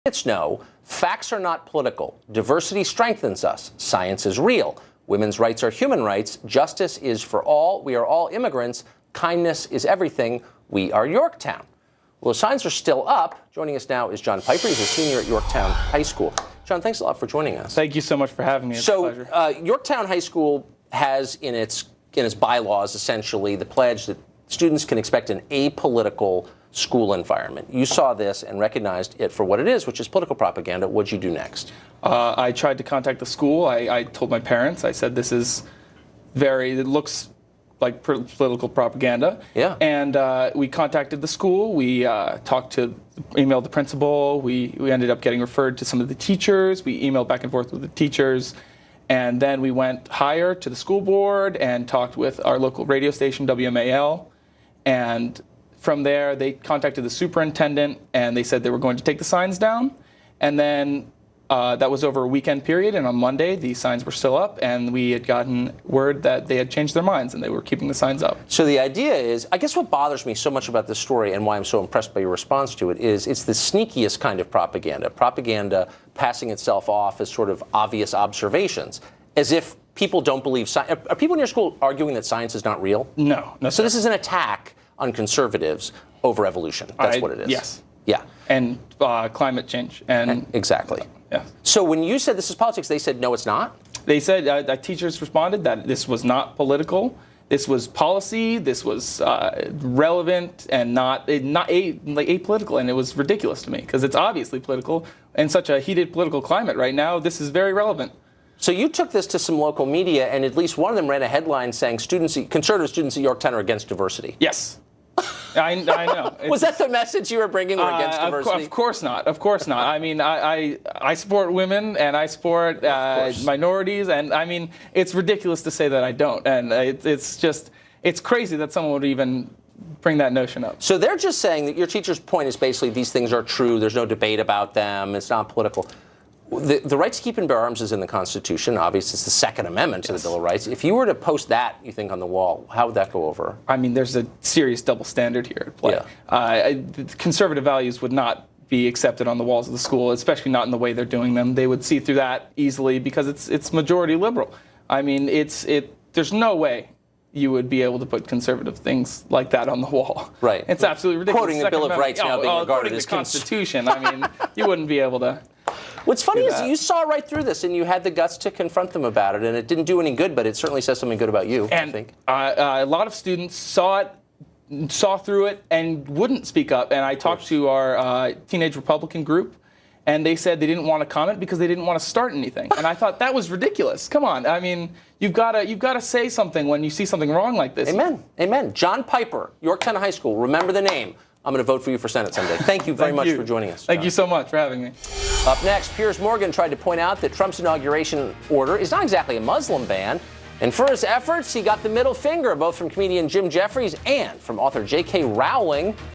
It's no. Facts are not political. Diversity strengthens us. Science is real. Women's rights are human rights. Justice is for all. We are all immigrants. Kindness is everything. We are Yorktown. Well, the signs are still up. Joining us now is John Piper. He's a senior at Yorktown High School. John, thanks a lot for joining us. Thank you so much for having me. It's a pleasure. Yorktown High School has in its bylaws essentially the pledge that students can expect an apolitical school environment. You saw this and recognized it for what it is, which is political propaganda. What'd you do next? I tried to contact the school. I told my parents. I said, this is it looks like political propaganda. Yeah. And we contacted the school. We emailed the principal. We ended up getting referred to some of the teachers. We emailed back and forth with the teachers. And then we went higher to the school board and talked with our local radio station, WMAL. And from there, they contacted the superintendent, and they said they were going to take the signs down. And then that was over a weekend period, and on Monday, the signs were still up, and we had gotten word that they had changed their minds, and they were keeping the signs up. So the idea is, I guess what bothers me so much about this story and why I'm so impressed by your response to it is it's the sneakiest kind of propaganda passing itself off as sort of obvious observations, as if people don't believe science. Are people in your school arguing that science is not real? No. So this is an attack on conservatives over evolution. That's what it is. Yes. Yeah. And climate change. And exactly. Yeah. So when you said this is politics, they said, no, it's not? They said, teachers responded that this was not political. This was policy. This was relevant and not apolitical. And it was ridiculous to me because it's obviously political. In such a heated political climate right now, this is very relevant. So you took this to some local media, and at least one of them ran a headline saying conservative students at Yorktown are against diversity. Yes. I know. Was that the message you were bringing, or against diversity? Of course not. Of course not. I mean, I support women, and I support minorities, and I mean, it's ridiculous to say that I don't. And it's crazy that someone would even bring that notion up. So they're just saying that your teacher's point is basically these things are true, there's no debate about them, it's not political. The right to keep and bear arms is in the Constitution. Obviously, it's the Second Amendment to the Bill of Rights. If you were to post that, you think, on the wall, how would that go over? I mean, there's a serious double standard here at play. Yeah. Conservative values would not be accepted on the walls of the school, especially not in the way they're doing them. They would see through that easily because it's majority liberal. I mean, there's no way you would be able to put conservative things like that on the wall. Right. It's absolutely ridiculous. Quoting the Bill of Rights now being regarded as the Constitution. I mean, you wouldn't be able to. What's funny is you saw right through this, and you had the guts to confront them about it, and it didn't do any good, but it certainly says something good about you, and, I think. A lot of students saw through it, and wouldn't speak up. And I talked to our teenage Republican group, and they said they didn't want to comment because they didn't want to start anything. And I thought that was ridiculous. Come on, I mean, you've got to say something when you see something wrong like this. Amen. Amen. John Piper, Yorktown High School. Remember the name. I'm going to vote for you for Senate someday. Thank you very much for joining us, John. Thank you so much for having me. Up next, Piers Morgan tried to point out that Trump's inauguration order is not exactly a Muslim ban. And for his efforts, he got the middle finger, both from comedian Jim Jeffries and from author J.K. Rowling.